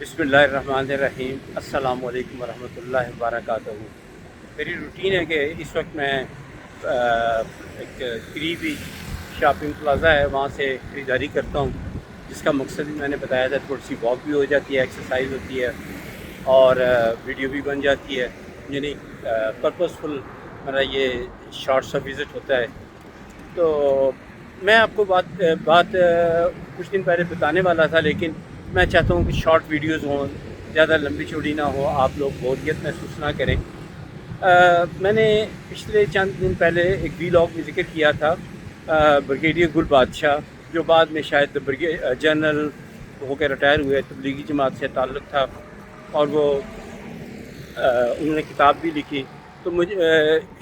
बिस्मिल्लाहिर्रहमानिर्रहीम। अस्सलाम वालेकुम वरहमतुल्लाहि वबरकातुहू। मेरी रूटीन है कि इस वक्त मैं एक करीबी शॉपिंग प्लाज़ा है, वहाँ से ख़रीदारी करता हूँ, जिसका मकसद भी मैंने बताया था। थोड़ी सी वॉक भी हो जाती है, एक्सरसाइज होती है और वीडियो भी बन जाती है। यानी पर्पसफुल मेरा ये शॉर्ट सा विज़िट होता है। तो मैं आपको बात कुछ दिन पहले बताने वाला था, लेकिन मैं चाहता हूँ कि शॉर्ट वीडियोस हों, ज़्यादा लंबी चौड़ी ना हो, आप लोग बोरियत महसूस ना करें। मैंने पिछले चंद दिन पहले एक वीलॉग में ज़िक्र किया था ब्रिगेडियर गुल बादशाह, जो बाद में शायद जनरल होकर रिटायर हुए, तबलीगी जमात से ताल्लुक़ था और वो उन्होंने किताब भी लिखी। तो मुझे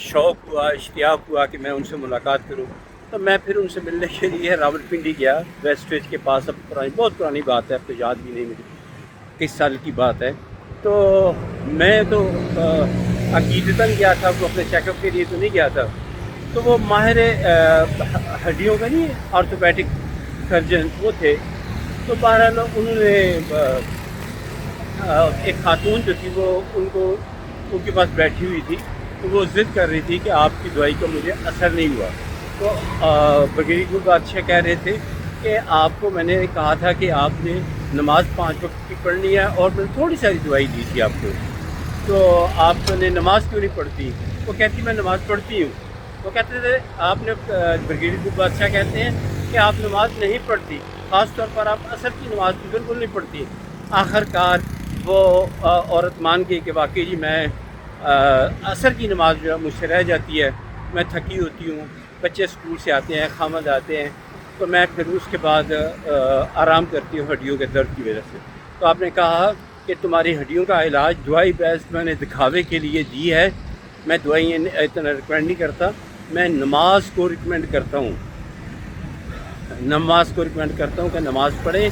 शौक़ हुआ, इश्तियाक़ हुआ कि मैं उनसे मुलाकात करूं। तो मैं फिर उनसे मिलने के लिए रावलपिंडी गया, वेस्टेज के पास। अब बहुत पुरानी बात है, अब तो याद भी नहीं, मुझे किस साल की बात है। तो मैं तो अकीदतन गया था, वो अपने चेकअप के लिए तो नहीं गया था। तो वो माहिर हड्डियों का नहीं, ऑर्थोपेडिक सर्जन वो थे। तो बहरहाल उन्होंने एक खातून जो थी वो उनके पास बैठी हुई थी, तो वो ज़िद कर रही थी कि आपकी दवाई का मुझे असर नहीं हुआ। तो ब्रिगेडियर गुल बादशाह कह रहे थे कि आपको मैंने कहा था कि आपने नमाज़ 5 वक्त की पढ़नी है और मैंने थोड़ी सारी दवाई दी थी आपको, तो आपने नमाज़ क्यों नहीं पढ़ती? वो कहती मैं नमाज़ पढ़ती हूँ। वो कहते थे आपने ब्रिगेडियर गुल बादशाह कहते हैं कि आप नमाज़ नहीं पढ़ती, ख़ास तौर पर आप असर की नमाज़ बिल्कुल नहीं पढ़ती। आखिरकार वो औरत मान गई कि वाकई जी मैं असर की नमाज़ जो है मुझसे रह जाती है, मैं थकी होती हूँ, बच्चे स्कूल से आते हैं, खामद आते हैं, तो मैं फिर उसके बाद आराम करती हूँ हड्डियों के दर्द की वजह से। तो आपने कहा कि तुम्हारी हड्डियों का इलाज दवाई बेस्ट मैंने दिखावे के लिए दी है, मैं दवाई इतना रिकमेंड नहीं करता, मैं नमाज को रिकमेंड करता हूँ। नमाज को रिकमेंड करता हूँ कि नमाज़ पढ़ें,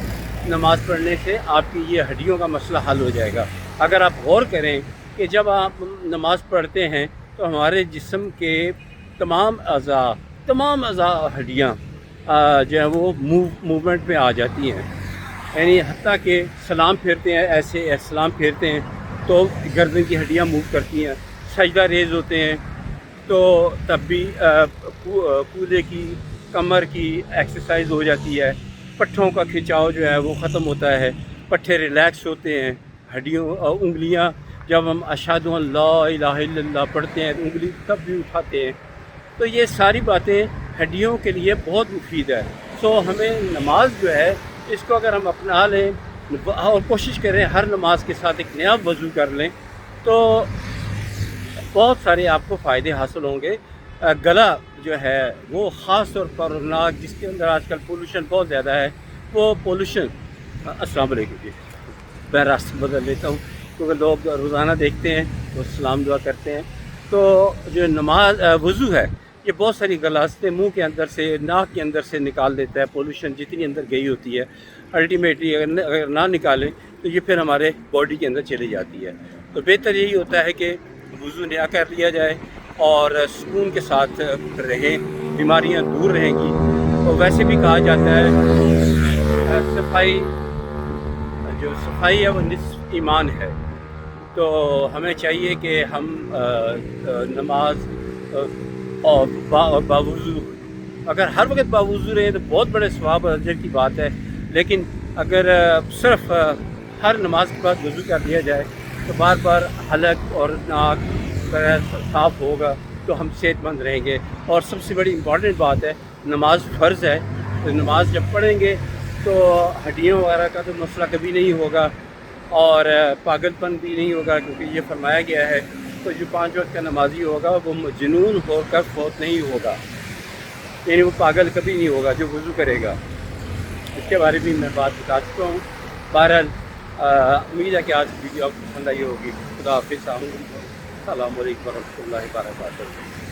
नमाज़ पढ़ने से आपकी ये हड्डियों का मसला हल हो जाएगा। अगर आप गौर करें कि जब आप नमाज़ पढ़ते हैं तो हमारे जिस्म के तमाम अज़ा हड्डियाँ जो है वो मूवमेंट में आ जाती हैं। यानी हत्ता कि सलाम फेरते हैं, ऐसे सलाम फेरते हैं तो गर्दन की हड्डियाँ मूव करती हैं, सजदा रेज़ होते हैं तो तब भी कूल्हे की, कमर की एक्सरसाइज हो जाती है, पट्ठों का खिंचाव जो है वो ख़त्म होता है, पट्ठे रिलैक्स होते हैं, हड्डियों उंगलियां जब हम अशहदु अल्ला इलाहा इल्लल्लाह पढ़ते हैं तो उंगली तब भी उठाते हैं। तो ये सारी बातें हड्डियों के लिए बहुत मुफीद है। सो हमें नमाज जो है इसको अगर हम अपना लें और कोशिश करें हर नमाज के साथ एक नया वज़ू कर लें तो बहुत सारे आपको फ़ायदे हासिल होंगे। गला जो है वो ख़ास तौर पर नाक, जिसके अंदर आजकल पोल्यूशन बहुत ज़्यादा है, वो पोल्यूशन अस्सलाम वालेकुम जी, मैं रास्ता बदल लेता हूँ क्योंकि लोग रोज़ाना देखते हैं तो सलाम दुआ करते हैं। तो जो नमाज वज़ू है ये बहुत सारी गलास्ते मुंह के अंदर से, नाक के अंदर से निकाल देता है, पोल्यूशन जितनी अंदर गई होती है। अल्टीमेटली अगर ना निकालें तो ये फिर हमारे बॉडी के अंदर चली जाती है। तो बेहतर यही होता है कि वज़ू नया कर लिया जाए और सुकून के साथ रहें, बीमारियां दूर रहेंगी। तो वैसे भी कहा जाता है सफाई है वो निस्फ़ ईमान है। तो हमें चाहिए कि हम नमाज और बावज़ू, अगर हर वक्त बावज़ू रहे तो बहुत बड़े सवाब और अजर की बात है। लेकिन अगर सिर्फ हर नमाज के बाद वज़ू कर लिया जाए तो बार बार हलक और नाक साफ़ होगा तो हम सेहतमंद रहेंगे। और सबसे बड़ी इम्पॉर्टेंट बात है, नमाज फ़र्ज़ है, तो नमाज जब पढ़ेंगे तो हड्डियों वगैरह का तो मसला कभी नहीं होगा और पागलपन भी नहीं होगा, क्योंकि ये फरमाया गया है तो जो 5 वक्त का नमाजी होगा वो जुनून होकर फौत नहीं होगा, यानी वो पागल कभी नहीं होगा जो वज़ू करेगा। इसके बारे में मैं बात बता चुका हूँ। बहरहाल उम्मीद है कि आज की वीडियो आपको पसंद आई होगी। खुदा हाफ़िज़। अस्सलामु अलैकुम वरहमतुल्लाहि वबरकातुहू।